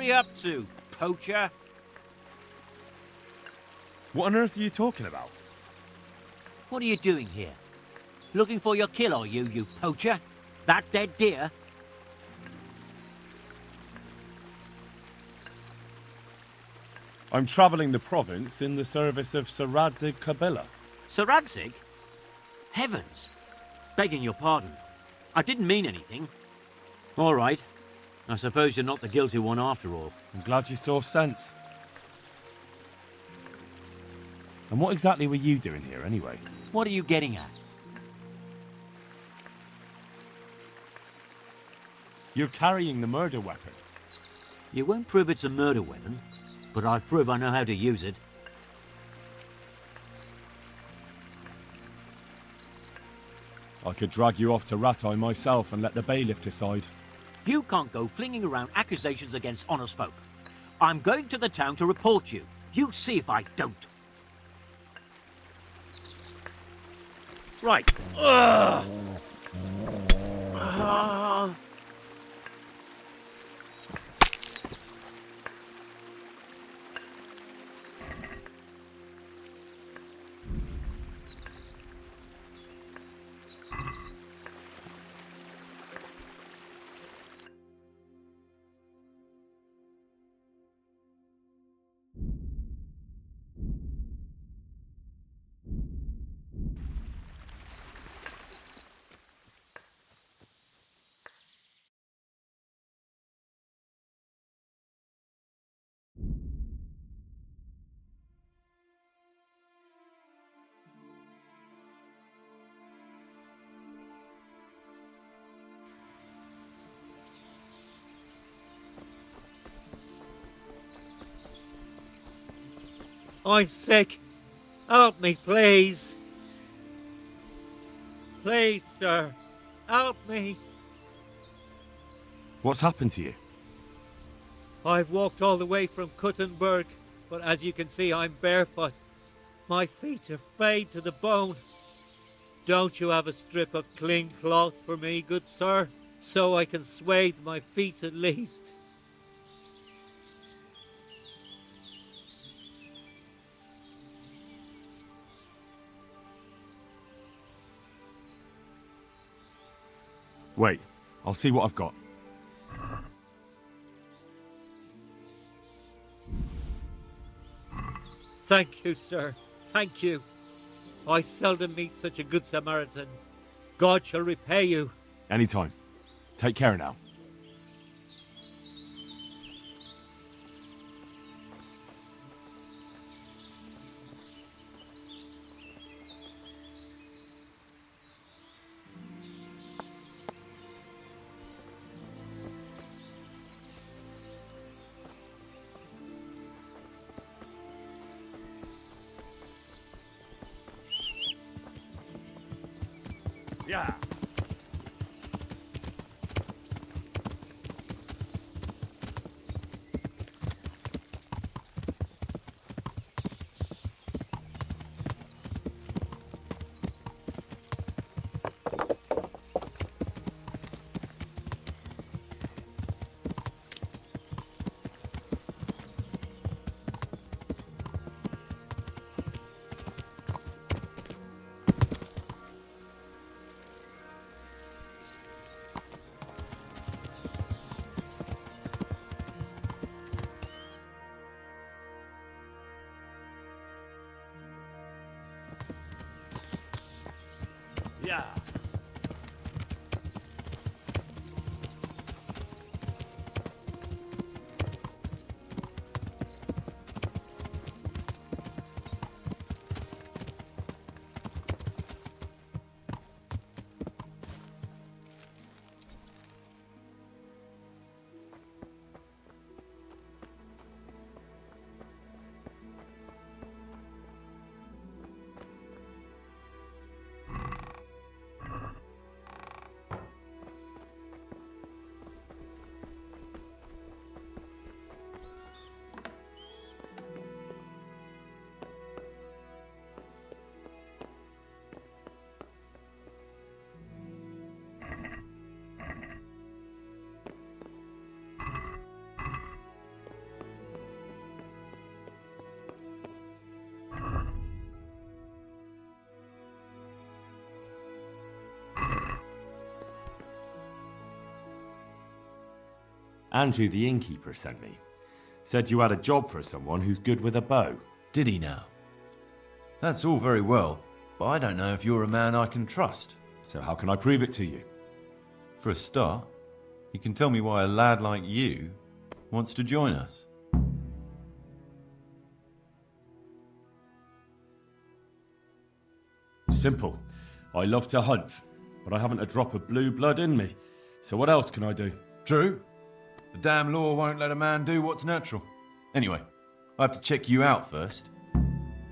What are you up to, poacher? What on earth are you talking about? What are you doing here? Looking for your kill, are you, you poacher? That dead deer? I'm travelling the province in the service of Sir Radzig Kobyla. Sir Radzig? Heavens! Begging your pardon. I didn't mean anything. All right. I suppose you're not the guilty one after all. I'm glad you saw sense. And what exactly were you doing here, anyway? What are you getting at? You're carrying the murder weapon. You won't prove it's a murder weapon, but I'll prove I know how to use it. I could drag you off to Rattay myself and let the bailiff decide. You can't go flinging around accusations against honest folk. I'm going to the town to report you. You see if I don't. Right. Ugh. I'm sick. Help me, please. Please, sir. Help me. What's happened to you? I've walked all the way from Kuttenberg, but as you can see, I'm barefoot. My feet are frayed to the bone. Don't you have a strip of clean cloth for me, good sir, so I can swathe my feet at least? Wait, I'll see what I've got. Thank you, sir. Thank you. I seldom meet such a good Samaritan. God shall repay you. Anytime. Take care now. Yeah. Yeah. Andrew the innkeeper sent me. Said you had a job for someone who's good with a bow. Did he now? That's all very well, but I don't know if you're a man I can trust. So how can I prove it to you? For a start, you can tell me why a lad like you wants to join us. Simple. I love to hunt, but I haven't a drop of blue blood in me. So what else can I do? True. The damn law won't let a man do what's natural. Anyway, I have to check you out first.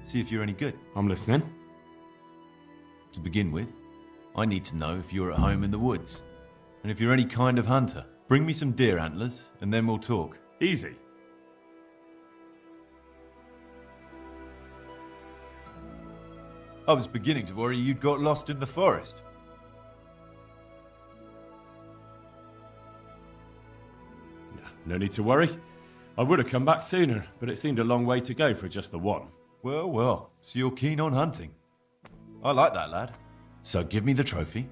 See if you're any good. I'm listening. To begin with, I need to know if you're at home in the woods. And if you're any kind of hunter. Bring me some deer antlers, and then we'll talk. Easy. I was beginning to worry you'd got lost in the forest. No need to worry. I would have come back sooner, but it seemed a long way to go for just the one. Well, well, so you're keen on hunting. I like that, lad. So give me the trophy,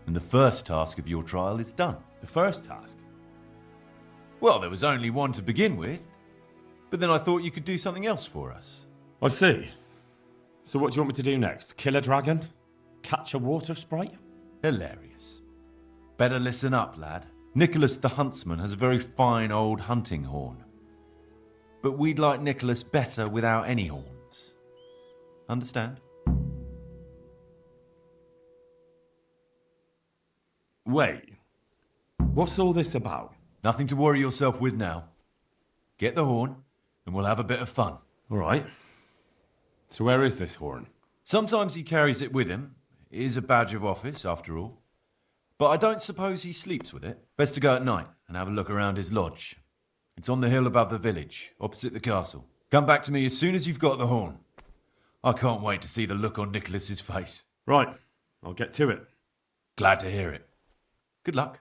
and the first task of your trial is done. The first task? Well, there was only one to begin with, but then I thought you could do something else for us. I see. So what do you want me to do next? Kill a dragon? Catch a water sprite? Hilarious. Better listen up, lad. Nicholas the huntsman has a very fine old hunting horn. But we'd like Nicholas better without any horns. Understand? Wait. What's all this about? Nothing to worry yourself with now. Get the horn, and we'll have a bit of fun. All right. So where is this horn? Sometimes he carries it with him. It is a badge of office, after all. But I don't suppose he sleeps with it. Best to go at night and have a look around his lodge. It's on the hill above the village, opposite the castle. Come back to me as soon as you've got the horn. I can't wait to see the look on Nicholas's face. Right. I'll get to it. Glad to hear it. Good luck.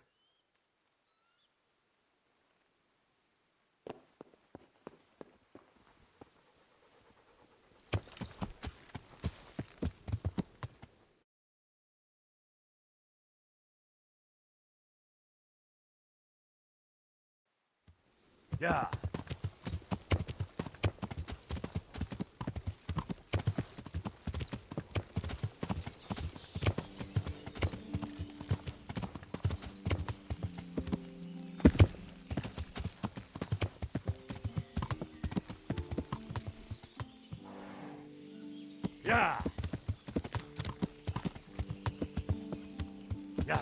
Yeah. Yeah. Yeah.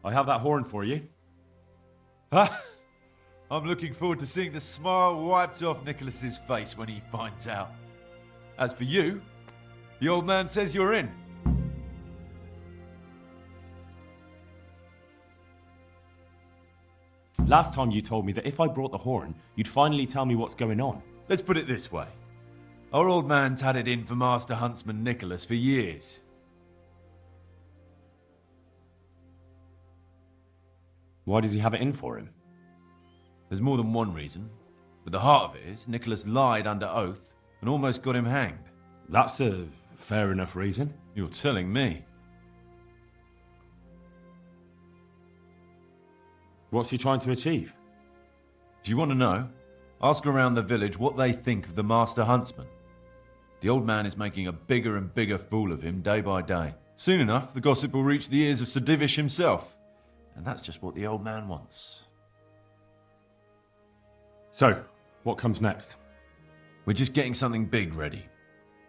I have that horn for you. I'm looking forward to seeing the smile wiped off Nicholas's face when he finds out. As for you, the old man says you're in. Last time you told me that if I brought the horn, you'd finally tell me what's going on. Let's put it this way. Our old man's had it in for Master Huntsman Nicholas for years. Why does he have it in for him? There's more than one reason. But the heart of it is, Nicholas lied under oath and almost got him hanged. That's a fair enough reason. You're telling me. What's he trying to achieve? If you want to know, ask around the village what they think of the Master Huntsman. The old man is making a bigger and bigger fool of him day by day. Soon enough, the gossip will reach the ears of Sir Divish himself. And that's just what the old man wants. So, what comes next? We're just getting something big ready.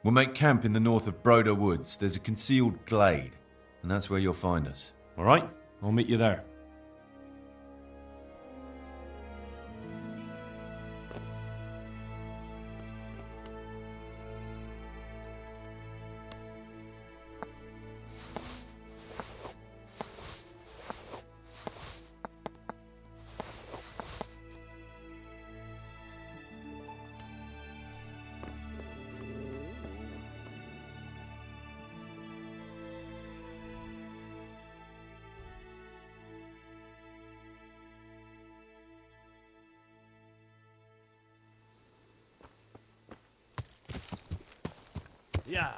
We'll make camp in the north of Broder Woods. There's a concealed glade, and that's where you'll find us. All right, I'll meet you there. Yeah.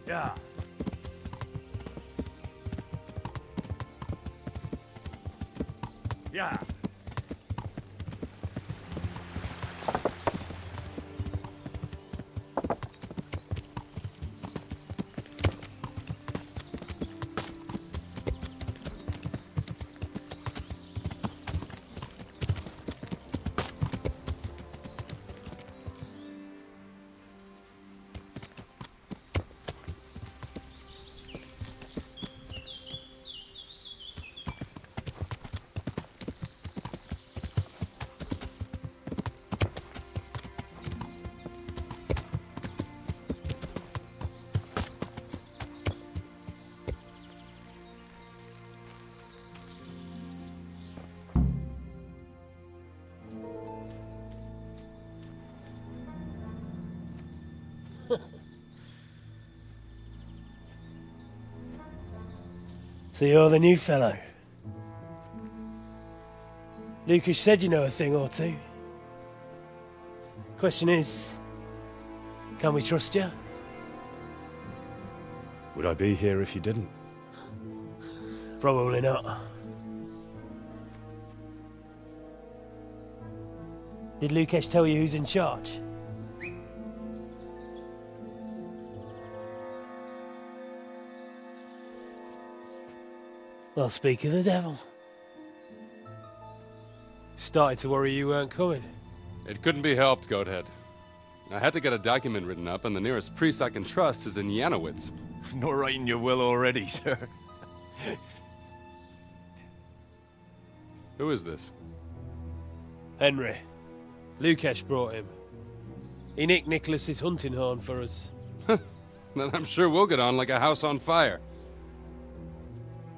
Yeah. Yeah. So you're the new fellow. Lucas said you know a thing or two. Question is, can we trust you? Would I be here if you didn't? Probably not. Did Lucas tell you who's in charge? Well, speak of the devil. Started to worry you weren't coming. It couldn't be helped, Goathead. I had to get a document written up, and the nearest priest I can trust is in Janowitz. Not writing your will already, sir. Who is this? Henry. Lucas brought him. He nicked Nicholas's hunting horn for us. then I'm sure we'll get on like a house on fire.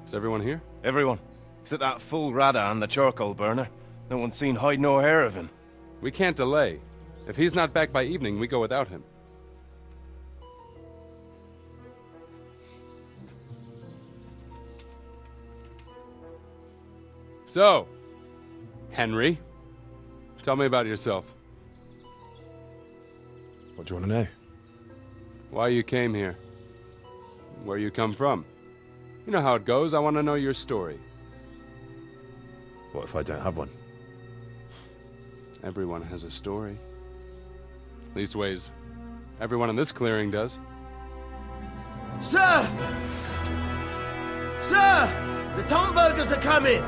Is everyone here? Everyone, except that fool Radan, the charcoal burner. No one's seen hide nor hair of him. We can't delay. If he's not back by evening, we go without him. So, Henry, tell me about yourself. What do you want to know? Why you came here. Where you come from. You know how it goes. I want to know your story. What if I don't have one? Everyone has a story. Leastways, everyone in this clearing does. Sir! Sir! The Tomburgers are coming!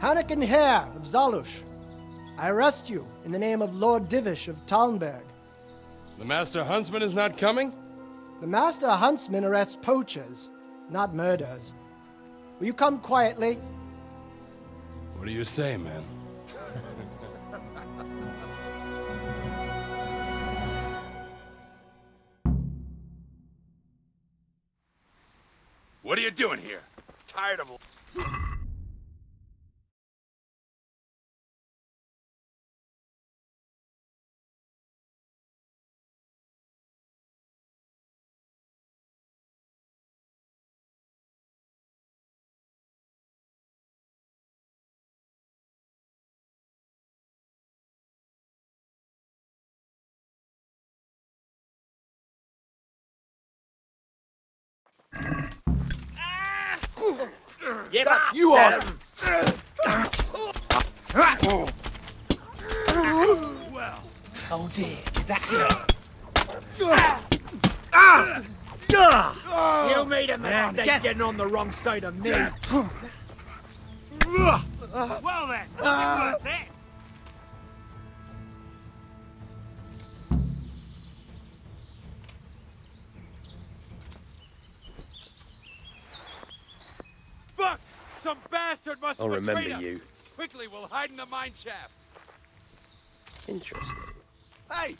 Hannikin Hare of Zalush, I arrest you in the name of Lord Divish of Talmberg. The Master Huntsman is not coming? The Master Huntsman arrests poachers, not murderers. Will you come quietly? What do you say, man? What are you doing here? Tired of... Give up! You are... Oh dear, is that You made a mistake getting on the wrong side of me. Well then, was it worth it? Fuck! Some bastard must I'll have betrayed remember us. you. Quickly, we'll hide in the mine shaft. Interesting. Hey!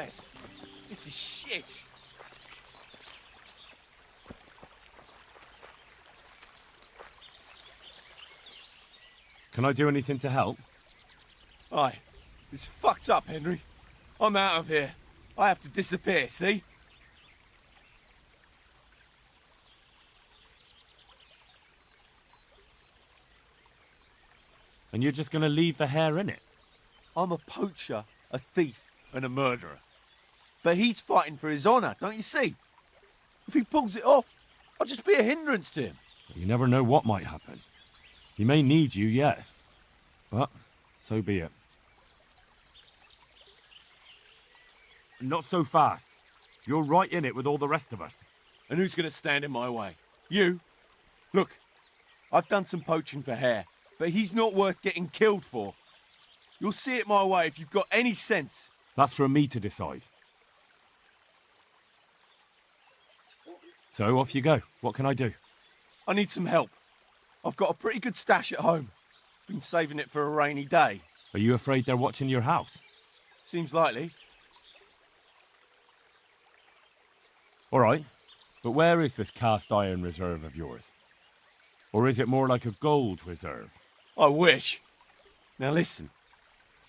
mess. This is shit. Can I do anything to help? Aye. It's fucked up, Henry. I'm out of here. I have to disappear, see? And you're just gonna leave the hair in it? I'm a poacher, a thief, and a murderer. But he's fighting for his honour, don't you see? If he pulls it off, I'll just be a hindrance to him. You never know what might happen. He may need you yet. But so be it. Not so fast. You're right in it with all the rest of us. And who's going to stand in my way? You? Look, I've done some poaching for hair, but he's not worth getting killed for. You'll see it my way if you've got any sense. That's for me to decide. So off you go. What can I do? I need some help. I've got a pretty good stash at home. Been saving it for a rainy day. Are you afraid they're watching your house? Seems likely. All right. But where is this cast iron reserve of yours? Or is it more like a gold reserve? I wish. Now listen.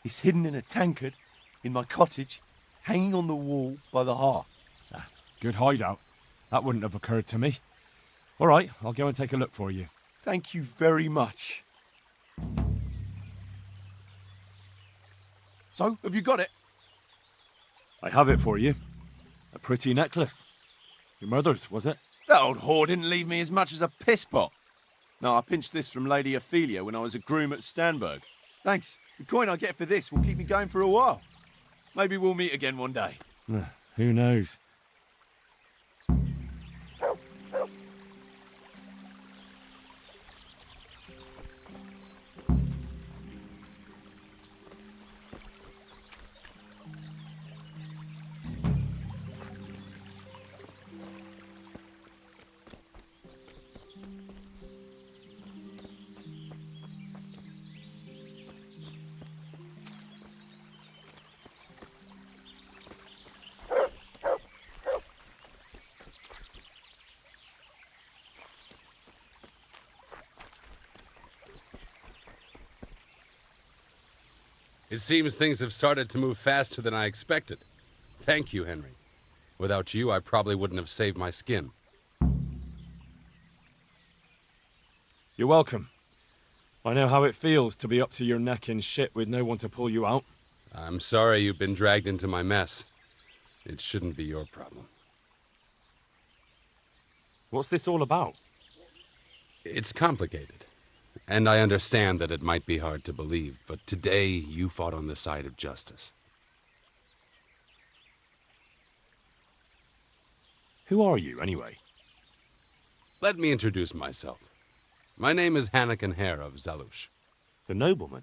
It's hidden in a tankard in my cottage, hanging on the wall by the hearth. Good hideout. That wouldn't have occurred to me. All right, I'll go and take a look for you. Thank you very much. So, have you got it? I have it for you. A pretty necklace. Your mother's, was it? That old whore didn't leave me as much as a piss pot. No, I pinched this from Lady Ophelia when I was a groom at Stanberg. Thanks. The coin I get for this will keep me going for a while. Maybe we'll meet again one day. Who knows? It seems things have started to move faster than I expected. Thank you, Henry. Without you, I probably wouldn't have saved my skin. You're welcome. I know how it feels to be up to your neck in shit with no one to pull you out. I'm sorry you've been dragged into my mess. It shouldn't be your problem. What's this all about? It's complicated. And I understand that it might be hard to believe, but today you fought on the side of justice. Who are you, anyway? Let me introduce myself. My name is Hanakin Hare of Zalush. The nobleman?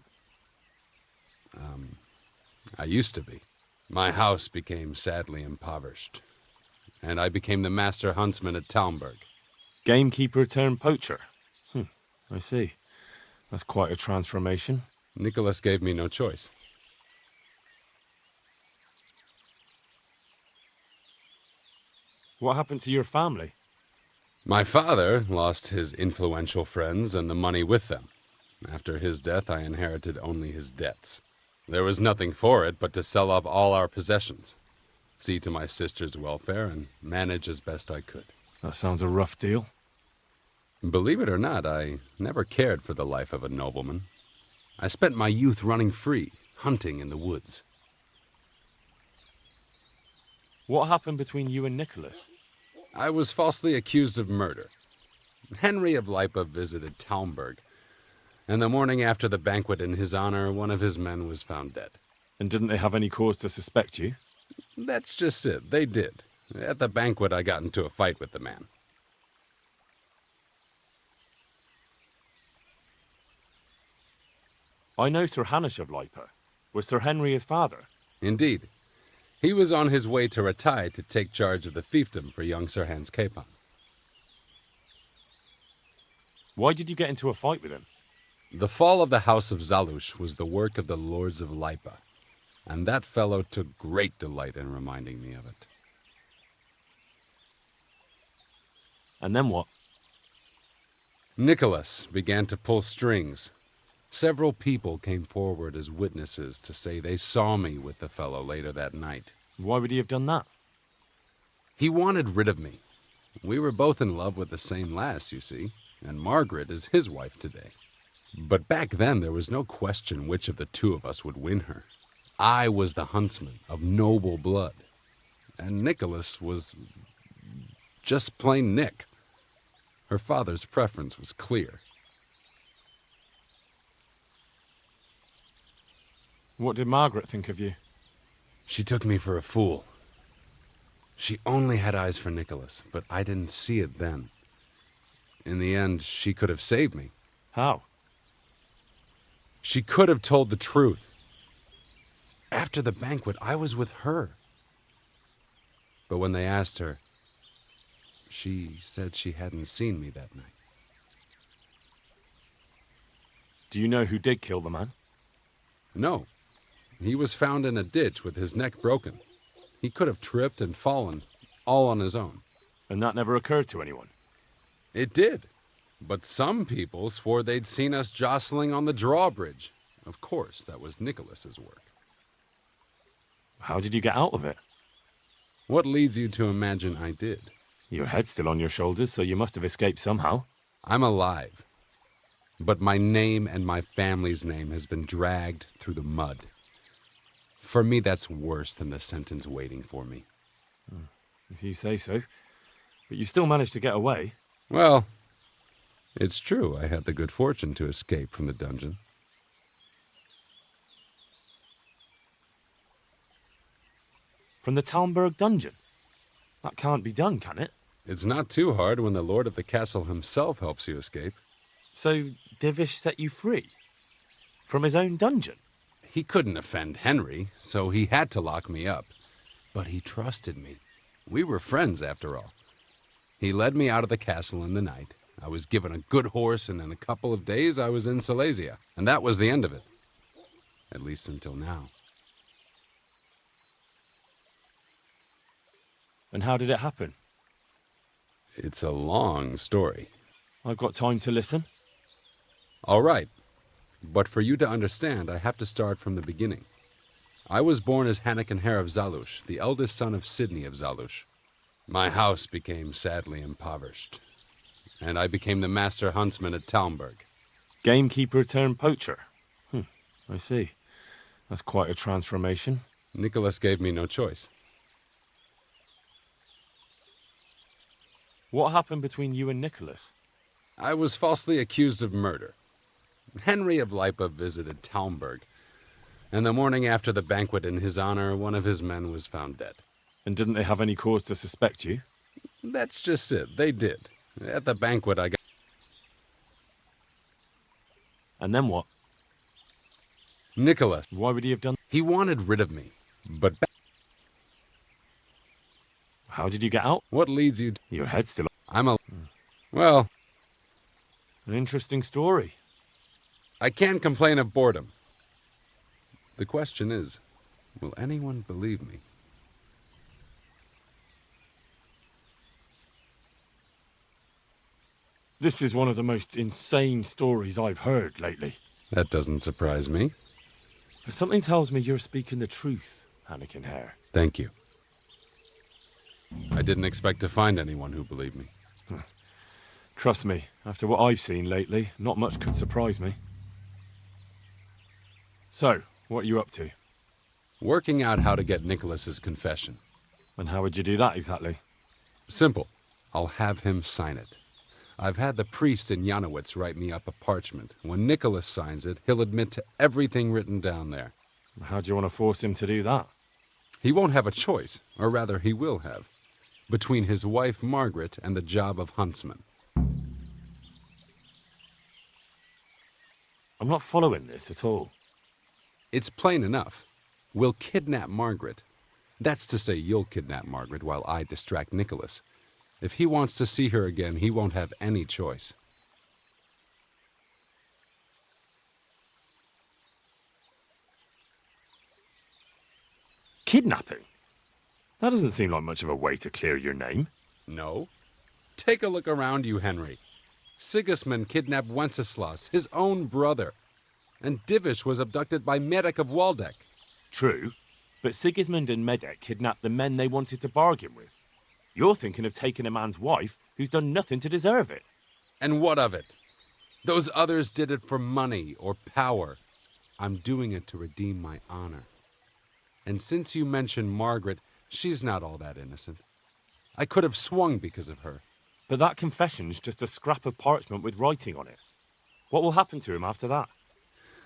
I used to be. My house became sadly impoverished, and I became the master huntsman at Talmberg. Gamekeeper turned poacher? I see. That's quite a transformation. Nicholas gave me no choice. What happened to your family? My father lost his influential friends and the money with them. After his death, I inherited only his debts. There was nothing for it but to sell off all our possessions, see to my sister's welfare, and manage as best I could. That sounds a rough deal. Believe it or not, I never cared for the life of a nobleman. I spent my youth running free, hunting in the woods. What happened between you and Nicholas? I was falsely accused of murder. Henry of Lipa visited Talmberg, and the morning after the banquet in his honor, one of his men was found dead. And didn't they have any cause to suspect you? That's just it. They did. At the banquet, I got into a fight with the man. I know Sir Hanish of Lipa. Was Sir Henry his father? Indeed. He was on his way to Ratai to take charge of the fiefdom for young Sir Hans Capon. Why did you get into a fight with him? The fall of the House of Zalush was the work of the Lords of Lipa. and that fellow took great delight in reminding me of it. And then what? Nicholas began to pull strings. Several people came forward as witnesses to say they saw me with the fellow later that night. Why would he have done that? He wanted rid of me. We were both in love with the same lass, you see, and Margaret is his wife today. But back then there was no question which of the two of us would win her. I was the huntsman of noble blood, and Nicholas was just plain Nick. Her father's preference was clear. What did Margaret think of you? She took me for a fool. She only had eyes for Nicholas, but I didn't see it then. In the end, she could have saved me. How? She could have told the truth. After the banquet, I was with her. But when they asked her, she said she hadn't seen me that night. Do you know who did kill the man? No. He was found in a ditch with his neck broken. He could have tripped and fallen, all on his own. And that never occurred to anyone? It did. But some people swore they'd seen us jostling on the drawbridge. Of course, that was Nicholas's work. How did you get out of it? What leads you to imagine I did? Your head's still on your shoulders, so you must have escaped somehow. I'm alive. But my name and my family's name has been dragged through the mud. For me, that's worse than the sentence waiting for me. If you say so. But you still managed to get away. Well, it's true I had the good fortune to escape from the dungeon. From the Talmberg dungeon? That can't be done, can it? It's not too hard when the lord of the castle himself helps you escape. So Divish set you free? From his own dungeon? He couldn't offend Henry, so he had to lock me up. But he trusted me. We were friends, after all. He led me out of the castle in the night. I was given a good horse, and in a couple of days I was in Silesia. And that was the end of it. At least until now. And how did it happen? It's a long story. I've got time to listen. All right. But for you to understand, I have to start from the beginning. I was born as Hannekenher of Zalush, the eldest son of Sidney of Zalush. My house became sadly impoverished, and I became the master huntsman at Talmberg. Gamekeeper turned poacher. I see. That's quite a transformation. Nicholas gave me no choice. What happened between you and Nicholas? I was falsely accused of murder. Henry of Lipa visited Talmberg, and the morning after the banquet in his honor, one of his men was found dead. And didn't they have any cause to suspect you? That's just it. They did. At the banquet, I got... And then what? Nicholas. Why would he have done? He wanted rid of me, but... How did you get out? What leads you to... Your head's still... I'm a... Well... An interesting story. I can't complain of boredom. The question is, will anyone believe me? This is one of the most insane stories I've heard lately. That doesn't surprise me. But something tells me you're speaking the truth, Hannekenher. Thank you. I didn't expect to find anyone who believed me. Trust me, after what I've seen lately, not much could surprise me. So, what are you up to? Working out how to get Nicholas's confession. And how would you do that exactly? Simple. I'll have him sign it. I've had the priest in Janowitz write me up a parchment. When Nicholas signs it, he'll admit to everything written down there. How do you want to force him to do that? He won't have a choice, or rather he will have, between his wife Margaret and the job of huntsman. I'm not following this at all. It's plain enough. We'll kidnap Margaret. That's to say, you'll kidnap Margaret while I distract Nicholas. If he wants to see her again, he won't have any choice. Kidnapping? That doesn't seem like much of a way to clear your name. No? Take a look around you, Henry. Sigismund kidnapped Wenceslas, his own brother. And Divish was abducted by Medek of Waldeck. True, but Sigismund and Medek kidnapped the men they wanted to bargain with. You're thinking of taking a man's wife who's done nothing to deserve it. And what of it? Those others did it for money or power. I'm doing it to redeem my honor. And since you mentioned Margaret, she's not all that innocent. I could have swung because of her. But that confession's just a scrap of parchment with writing on it. What will happen to him after that?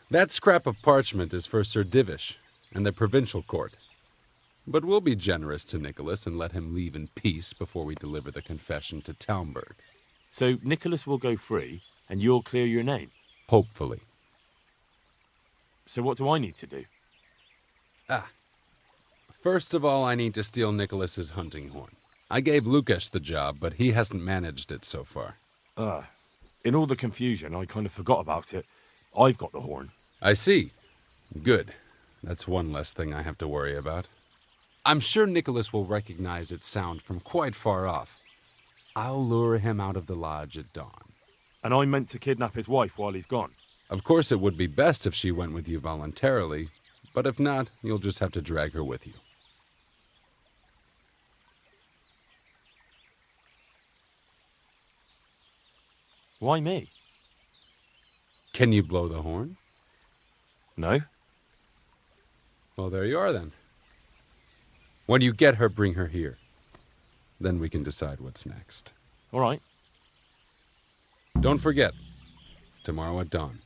That scrap of parchment is for Sir Divish and the provincial court. But we'll be generous to Nicholas and let him leave in peace before we deliver the confession to Talmberg. So Nicholas will go free, and you'll clear your name? Hopefully. So what do I need to do? First of all, I need to steal Nicholas's hunting horn. I gave Lukash the job, but he hasn't managed it so far. In all the confusion, I kind of forgot about it. I've got the horn. I see. Good. That's one less thing I have to worry about. I'm sure Nicholas will recognize its sound from quite far off. I'll lure him out of the lodge at dawn. And I meant to kidnap his wife while he's gone. Of course, it would be best if she went with you voluntarily, but if not, you'll just have to drag her with you. Why me? Can you blow the horn? No. Well, there you are then. When you get her, bring her here. Then we can decide what's next. All right. Don't forget, tomorrow at dawn.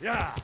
Yeah.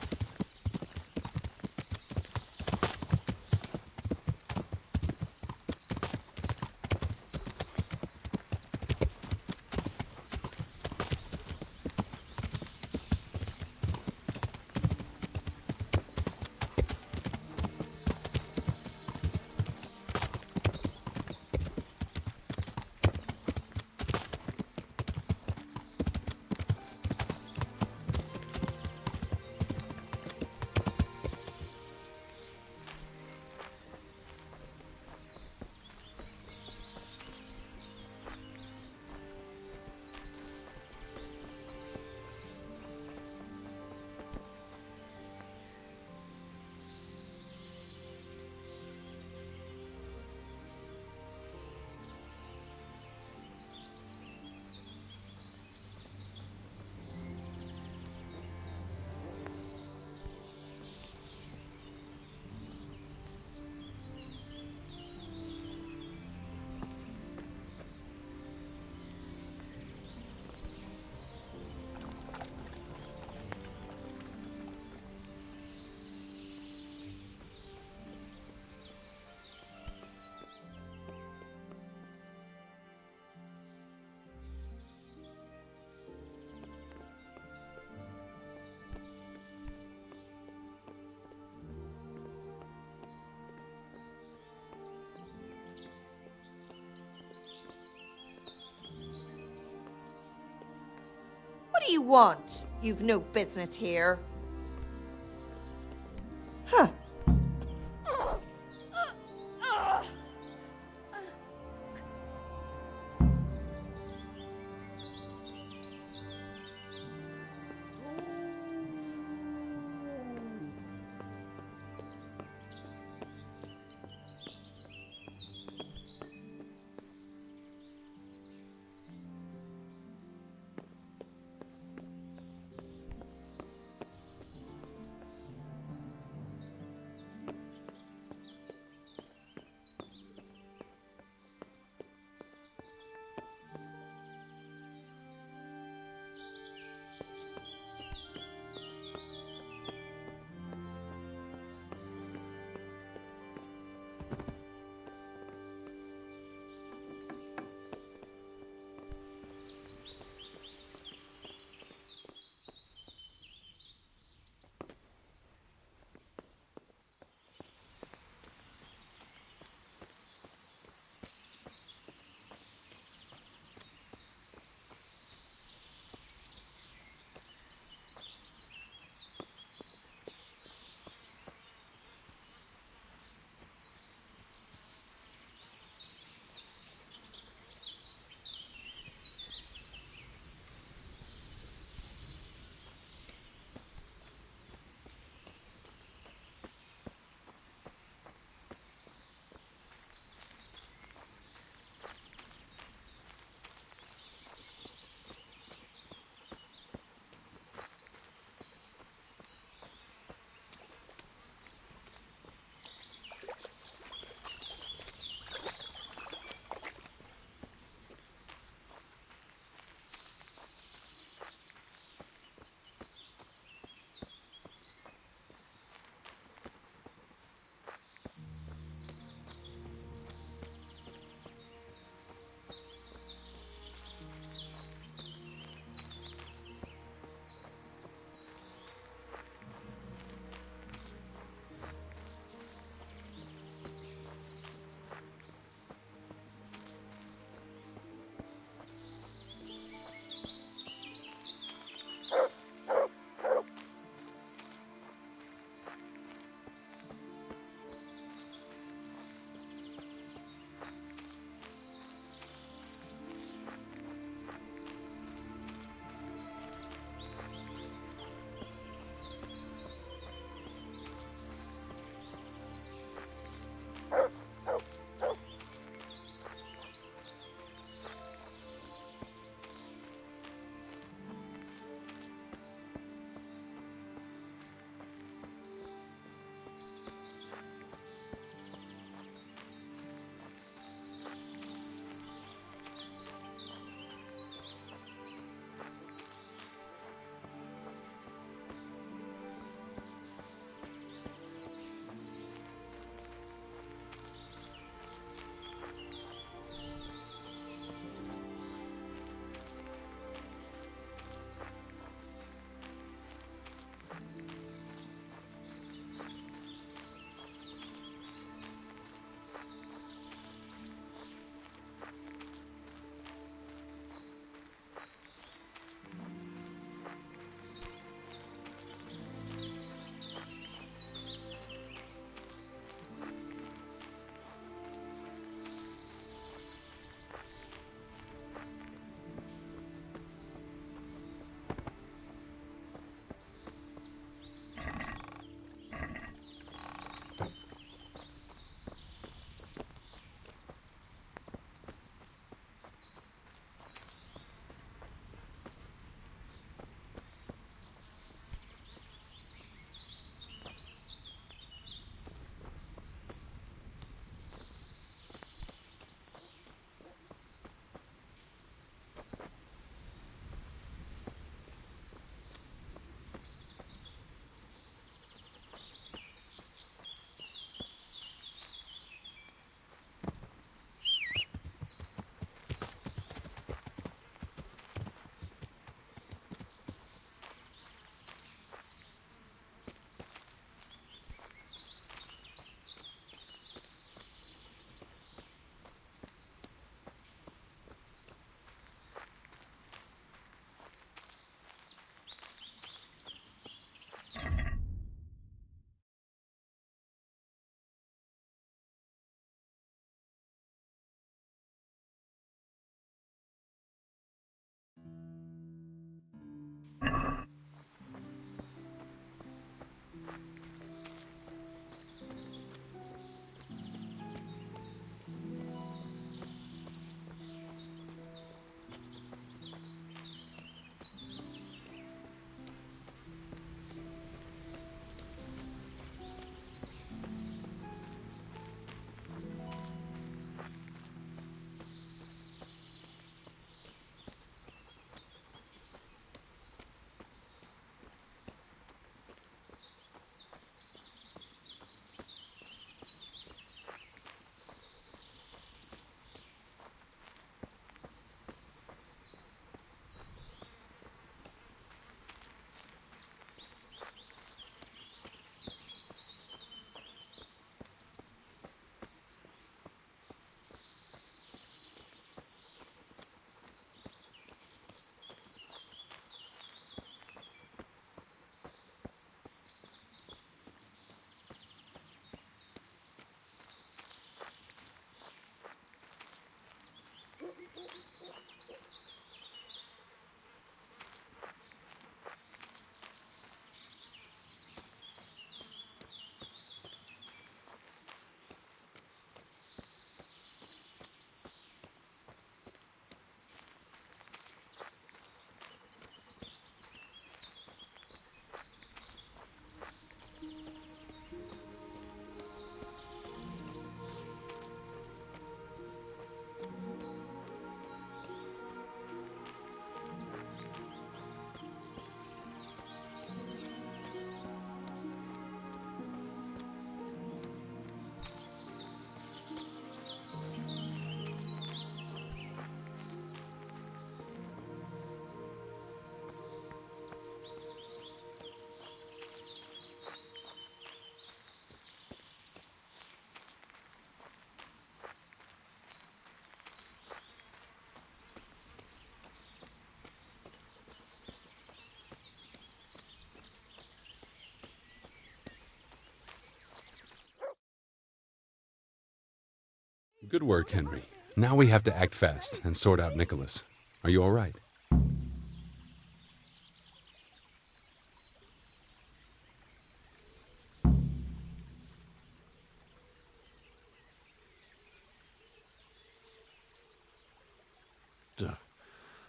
do you want? You've no business here. Huh. Good work, Henry. Now we have to act fast and sort out Nicholas. Are you all right?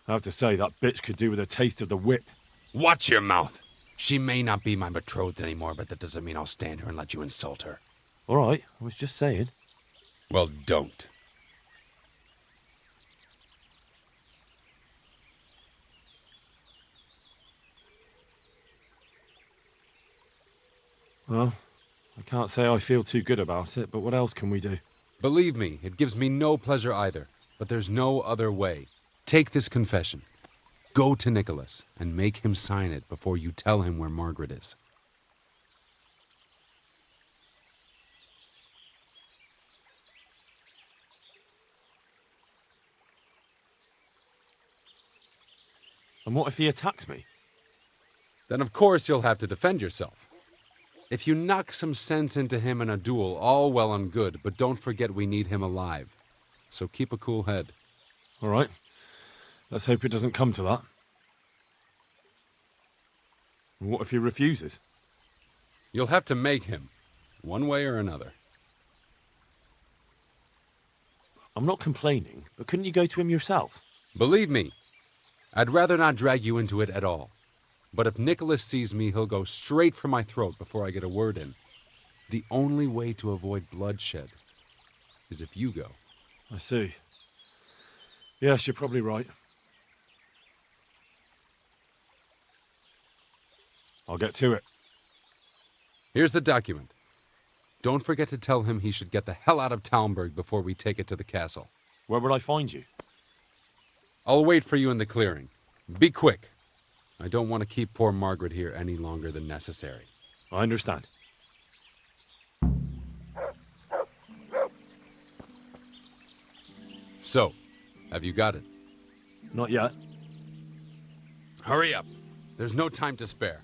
I have to say, that bitch could do with a taste of the whip. Watch your mouth! She may not be my betrothed anymore, but that doesn't mean I'll stand here and let you insult her. All right, I was just saying. Well, don't. Well, I can't say I feel too good about it, but what else can we do? Believe me, it gives me no pleasure either, but there's no other way. Take this confession. Go to Nicholas and make him sign it before you tell him where Margaret is. And what if he attacks me? Then of course you'll have to defend yourself. If you knock some sense into him in a duel, all well and good, but don't forget we need him alive. So keep a cool head. All right. Let's hope it doesn't come to that. And what if he refuses? You'll have to make him, one way or another. I'm not complaining, but couldn't you go to him yourself? Believe me, I'd rather not drag you into it at all. But if Nicholas sees me, he'll go straight for my throat before I get a word in. The only way to avoid bloodshed is if you go. I see. Yes, you're probably right. I'll get to it. Here's the document. Don't forget to tell him he should get the hell out of Talmberg before we take it to the castle. Where would I find you? I'll wait for you in the clearing. Be quick. I don't want to keep poor Margaret here any longer than necessary. I understand. So, have you got it? Not yet. Hurry up. There's no time to spare.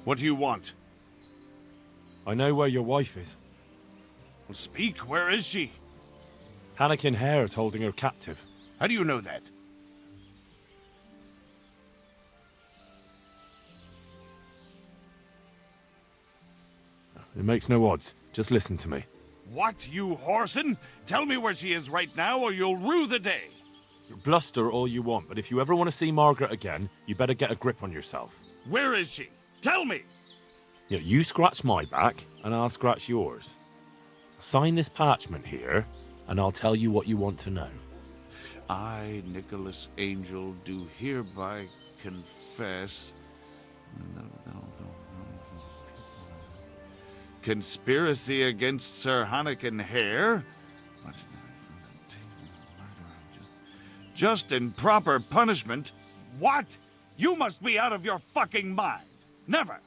What do you want? I know where your wife is. Well, speak. Where is she? Hannikin Hare is holding her captive. How do you know that? It makes no odds. Just listen to me. What, you whoreson? Tell me where she is right now, or you'll rue the day. Bluster all you want, but if you ever want to see Margaret again, you better get a grip on yourself. Where is she? Tell me! Yeah, you scratch my back, and I'll scratch yours. Sign this parchment here, and I'll tell you what you want to know. I, Nicholas Angel, do hereby confess... conspiracy against Sir Hannikin Hare? Just and proper punishment? What? You must be out of your fucking mind. Never.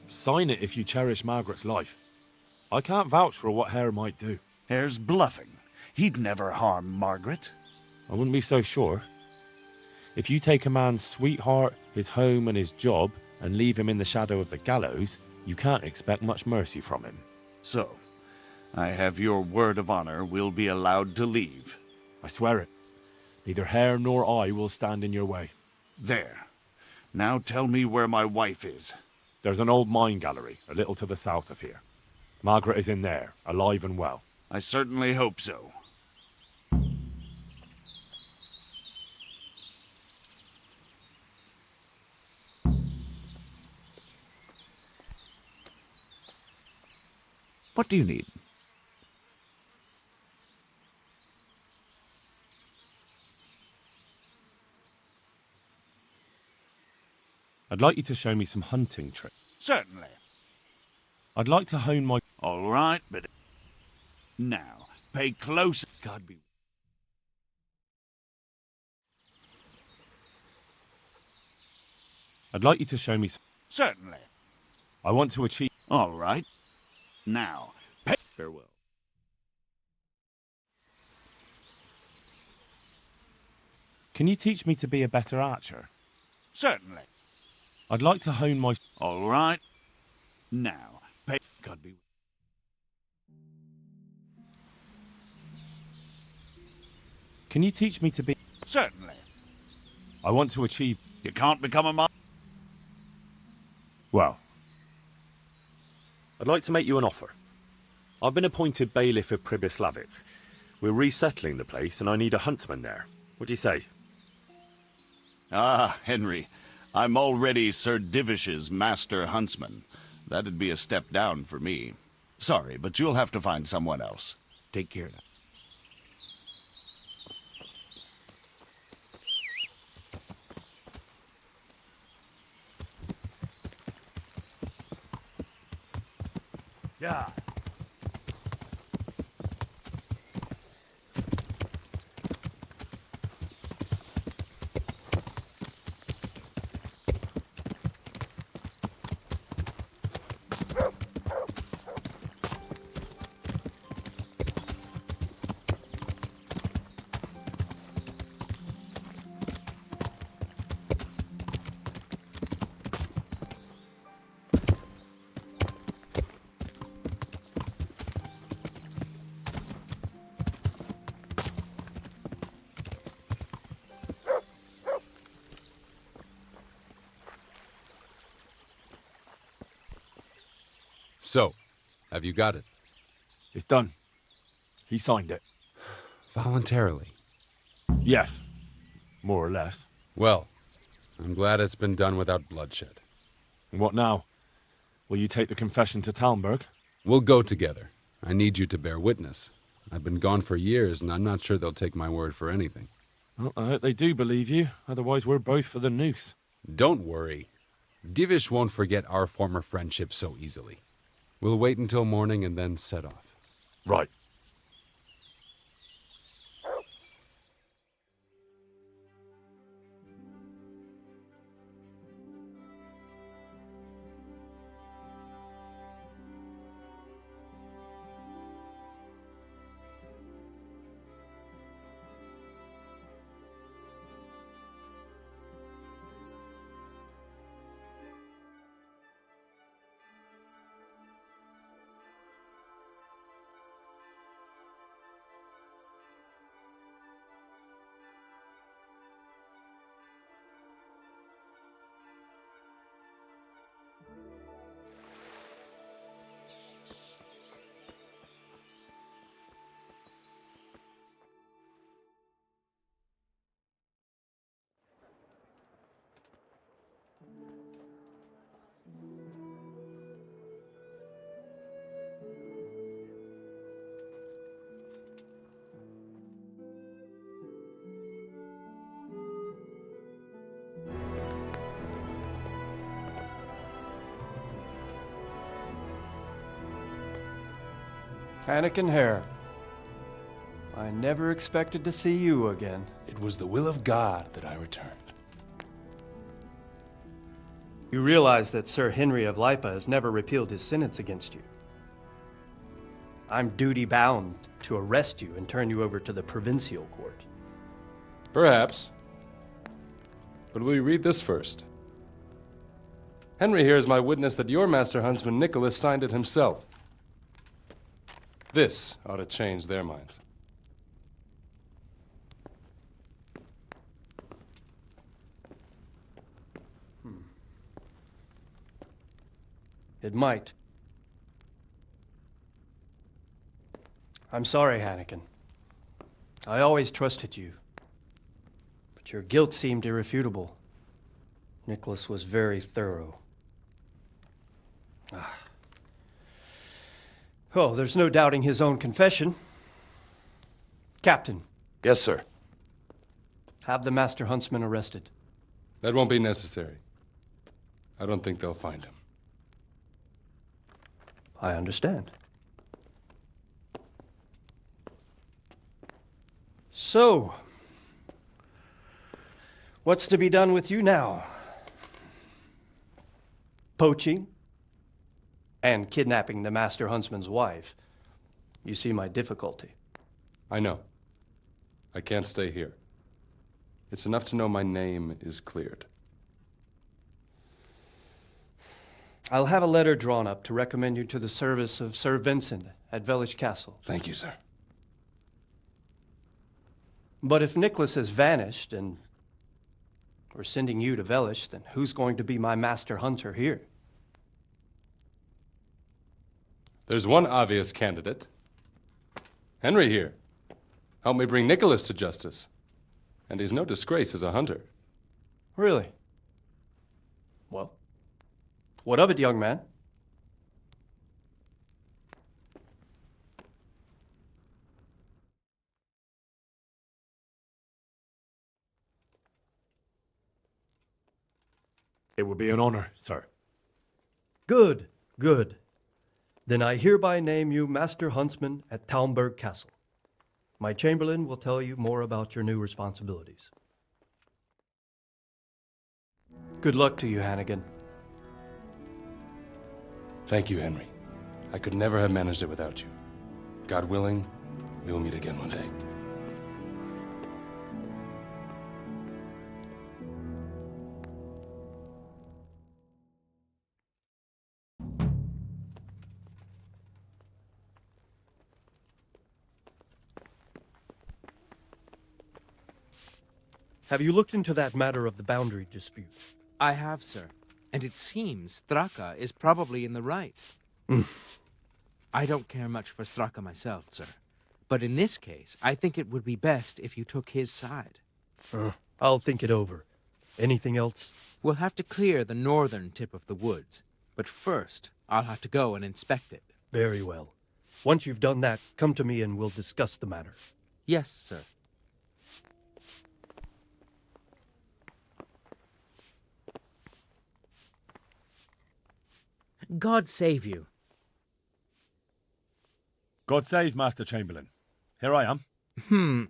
Sign it if you cherish Margaret's life. I can't vouch for what Hare might do. Hare's bluffing. He'd never harm Margaret. I wouldn't be so sure. If you take a man's sweetheart, his home, and his job, and leave him in the shadow of the gallows, you can't expect much mercy from him. So, I have your word of honor we'll be allowed to leave. I swear it. Neither Hare nor I will stand in your way. There. Now tell me where my wife is. There's an old mine gallery, a little to the south of here. Margaret is in there, alive and well. I certainly hope so. What do you need? I'd like you to show me some hunting tricks. Certainly. I'd like to hone my... All right, but... Now, pay close... God be... I'd like you to show me some... Certainly. I want to achieve... All right. Now, pay... Farewell. Can you teach me to be a better archer? Certainly. I'd like to hone my... All right. Now, pay... God be... Can you teach me to be... Certainly. I want to achieve... You can't become a... Well, I'd like to make you an offer. I've been appointed bailiff of Pribyslavitz. We're resettling the place, and I need a huntsman there. What do you say? Ah, Henry. I'm already Sir Divish's master huntsman. That'd be a step down for me. Sorry, but you'll have to find someone else. Take care now. Yeah. So, have you got it? It's done. He signed it. Voluntarily? Yes. More or less. Well, I'm glad it's been done without bloodshed. And what now? Will you take the confession to Talmberg? We'll go together. I need you to bear witness. I've been gone for years, and I'm not sure they'll take my word for anything. Well, I hope they do believe you. Otherwise, we're both for the noose. Don't worry. Divish won't forget our former friendship so easily. We'll wait until morning and then set off. Right. Anakin Hare, I never expected to see you again. It was the will of God that I returned. You realize that Sir Henry of Lipa has never repealed his sentence against you. I'm duty-bound to arrest you and turn you over to the provincial court. Perhaps. But will you read this first? Henry here is my witness that your master huntsman Nicholas signed it himself. This ought to change their minds. It might. I'm sorry, Hannigan. I always trusted you. But your guilt seemed irrefutable. Nicholas was very thorough. Oh, there's no doubting his own confession. Captain. Yes, sir. Have the master huntsman arrested. That won't be necessary. I don't think they'll find him. I understand. So, what's to be done with you now? Poaching and kidnapping the master huntsman's wife. You see my difficulty. I know. I can't stay here. It's enough to know my name is cleared. I'll have a letter drawn up to recommend you to the service of Sir Vincent at Vellish Castle. Thank you, sir. But if Nicholas has vanished and we're sending you to Vellish, then who's going to be my master hunter here? There's one obvious candidate. Henry here. Help me bring Nicholas to justice. And he's no disgrace as a hunter. Really? Well, what of it, young man? It would be an honor, sir. Good, good. Then I hereby name you Master Huntsman at Talmberg Castle. My chamberlain will tell you more about your new responsibilities. Good luck to you, Hannigan. Thank you, Henry. I could never have managed it without you. God willing, we will meet again one day. Have you looked into that matter of the boundary dispute? I have, sir. And it seems Straka is probably in the right. I don't care much for Straka myself, sir. But in this case, I think it would be best if you took his side. I'll think it over. Anything else? We'll have to clear the northern tip of the woods. But first, I'll have to go and inspect it. Very well. Once you've done that, come to me and we'll discuss the matter. Yes, sir. God save you. God save Master Chamberlain. Here I am.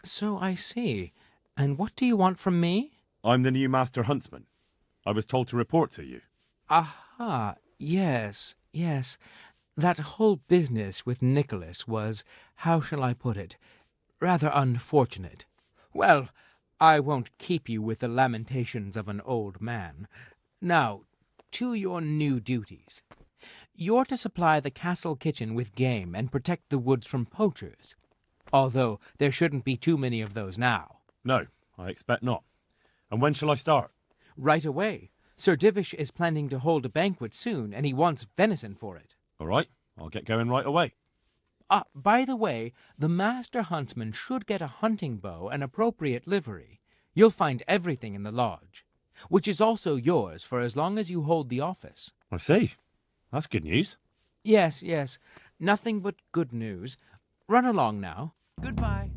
So I see. And what do you want from me? I'm the new Master Huntsman. I was told to report to you. Aha, yes. That whole business with Nicholas was, how shall I put it, rather unfortunate. Well, I won't keep you with the lamentations of an old man. Now, to your new duties. You're to supply the castle kitchen with game and protect the woods from poachers. Although there shouldn't be too many of those now. No, I expect not. And when shall I start? Right away. Sir Divish is planning to hold a banquet soon, and he wants venison for it. All right, I'll get going right away. By the way, the master huntsman should get a hunting bow and appropriate livery. You'll find everything in the lodge, which is also yours for as long as you hold the office. I see. That's good news. Yes. Nothing but good news. Run along now. Goodbye.